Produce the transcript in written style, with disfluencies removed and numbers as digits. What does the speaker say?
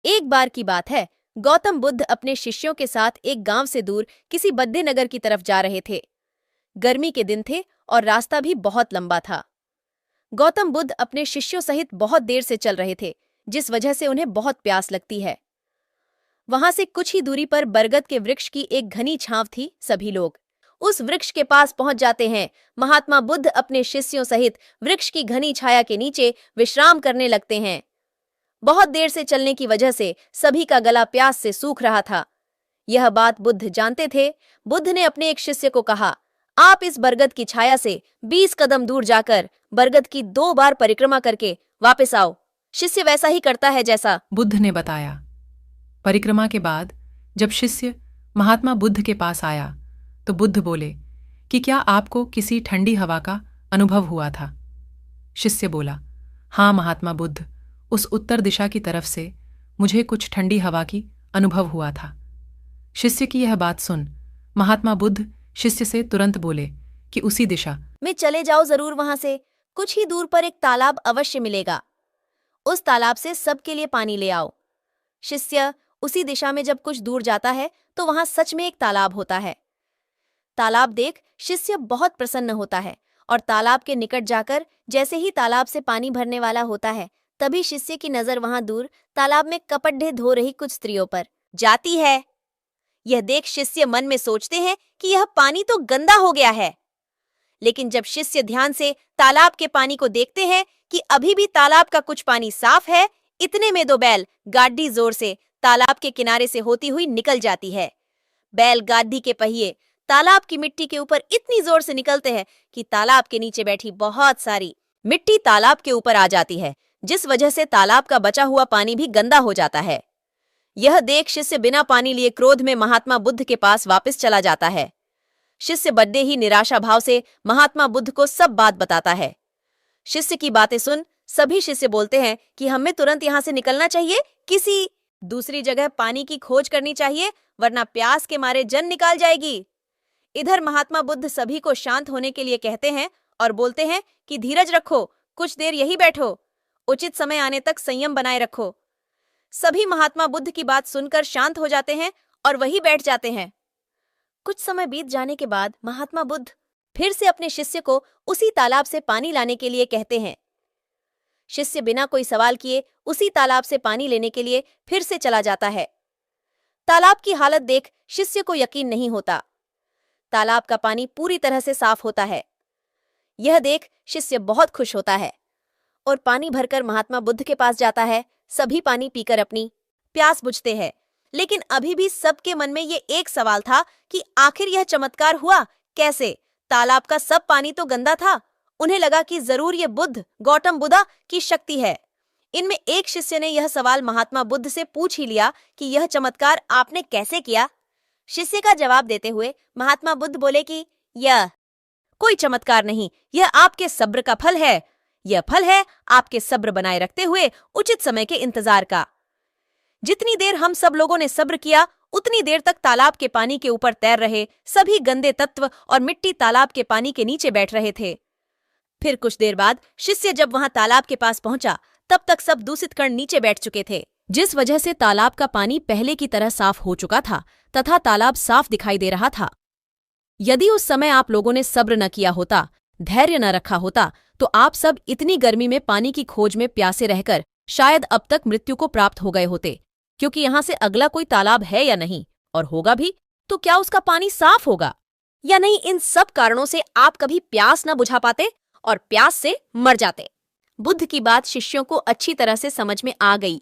एक बार की बात है, गौतम बुद्ध अपने शिष्यों के साथ एक गांव से दूर किसी बद्री नगर की तरफ जा रहे थे। गर्मी के दिन थे और रास्ता भी बहुत लंबा था। गौतम बुद्ध अपने शिष्यों सहित बहुत देर से चल रहे थे, जिस वजह से उन्हें बहुत प्यास लगती है। वहां से कुछ ही दूरी पर बरगद के वृक्ष की एक घनी छांव थी। सभी लोग उस वृक्ष के पास पहुंच जाते हैं। महात्मा बुद्ध अपने शिष्यों सहित वृक्ष की घनी छाया के नीचे विश्राम करने लगते हैं। बहुत देर से चलने की वजह से सभी का गला प्यास से सूख रहा था। यह बात बुद्ध जानते थे। बुद्ध ने अपने एक शिष्य को कहा, आप इस बरगद की छाया से 20 कदम दूर जाकर बरगद की 2 बार परिक्रमा करके वापस आओ। शिष्य वैसा ही करता है जैसा बुद्ध ने बताया। परिक्रमा के बाद जब शिष्य महात्मा बुद्ध के पास आया तो बुद्ध बोले कि क्या आपको किसी ठंडी हवा का अनुभव हुआ था? शिष्य बोला, हाँ महात्मा बुद्ध, उस उत्तर दिशा की तरफ से मुझे कुछ ठंडी हवा की अनुभव हुआ था। शिष्य की यह बात सुन महात्मा बुद्ध शिष्य से तुरंत बोले कि उसी दिशा में चले जाओ जरूर। वहां से कुछ ही दूर पर एक तालाब अवश्य मिलेगा। उस तालाब से सबके लिए पानी ले आओ। शिष्य उसी दिशा में जब कुछ दूर जाता है तो वहां सच में एक तालाब होता है। तालाब देख शिष्य बहुत प्रसन्न होता है और तालाब के निकट जाकर जैसे ही तालाब से पानी भरने वाला होता है, तभी शिष्य की नजर वहां दूर तालाब में कपड़े धो रही कुछ स्त्रियों पर जाती है। यह देख शिष्य मन में सोचते हैं कि यह पानी तो गंदा हो गया है। लेकिन जब शिष्य ध्यान से तालाब के पानी को देखते हैं कि अभी भी तालाब का कुछ पानी साफ है, इतने में 2 बैल गाड़ी जोर से तालाब के किनारे से होती हुई निकल जाती है। बैल गाड़ी के पहिए तालाब की मिट्टी के ऊपर इतनी जोर से निकलते हैं कि तालाब के नीचे बैठी बहुत सारी मिट्टी तालाब के ऊपर आ जाती है, जिस वजह से तालाब का बचा हुआ पानी भी गंदा हो जाता है। यह देख शिष्य बिना पानी लिए क्रोध में महात्मा बुद्ध के पास वापस चला जाता है। शिष्य बड़े ही निराशा भाव से महात्मा बुद्ध को सब बात बताता है। शिष्य की बातें सुन सभी शिष्य बोलते हैं कि हमें तुरंत यहाँ से निकलना चाहिए, किसी दूसरी जगह पानी की खोज करनी चाहिए, वरना प्यास के मारे जान निकाल जाएगी। इधर महात्मा बुद्ध सभी को शांत होने के लिए कहते हैं और बोलते हैं कि धीरज रखो, कुछ देर यही बैठो, उचित समय आने तक संयम बनाए रखो। सभी महात्मा बुद्ध की बात सुनकर शांत हो जाते हैं और वहीं बैठ जाते हैं। कुछ समय बीत जाने के बाद महात्मा बुद्ध फिर से अपने शिष्य को उसी तालाब से पानी लाने के लिए कहते हैं। शिष्य बिना कोई सवाल किए उसी तालाब से पानी लेने के लिए फिर से चला जाता है। तालाब की हालत देख शिष्य को यकीन नहीं होता। तालाब का पानी पूरी तरह से साफ होता है। यह देख शिष्य बहुत खुश होता है और पानी भरकर महात्मा बुद्ध के पास जाता है। सभी पानी पीकर अपनी प्यास बुझते हैं, लेकिन अभी भी सबके मन में ये एक सवाल था कि आखिर यह चमत्कार हुआ कैसे? तालाब का सब पानी तो गंदा था। उन्हें लगा कि जरूर ये बुद्ध, गौतम बुद्ध की शक्ति है। इनमें एक शिष्य ने यह सवाल महात्मा बुद्ध से पूछ ही लिया कि यह चमत्कार आपने कैसे किया? शिष्य का जवाब देते हुए महात्मा बुद्ध बोले कि यह कोई चमत्कार नहीं, यह आपके सब्र का फल है। यह फल है आपके सब्र बनाए रखते हुए उचित समय के इंतजार का। जितनी देर हम सब लोगों ने सब्र किया, उतनी देर तक तालाब के पानी के ऊपर तैर रहे सभी गंदे तत्व और मिट्टी तालाब के पानी के नीचे बैठ रहे थे। फिर कुछ देर बाद शिष्य जब वहां तालाब के पास पहुंचा, तब तक सब दूषित कण नीचे बैठ चुके थे, जिस वजह से तालाब का पानी पहले की तरह साफ हो चुका था तथा तालाब साफ दिखाई दे रहा था। यदि उस समय आप लोगों ने सब्र न किया होता, धैर्य न रखा होता, तो आप सब इतनी गर्मी में पानी की खोज में प्यासे रहकर शायद अब तक मृत्यु को प्राप्त हो गए होते। क्योंकि यहाँ से अगला कोई तालाब है या नहीं, और होगा भी तो क्या उसका पानी साफ होगा या नहीं, इन सब कारणों से आप कभी प्यास न बुझा पाते और प्यास से मर जाते। बुद्ध की बात शिष्यों को अच्छी तरह से समझ में आ गई।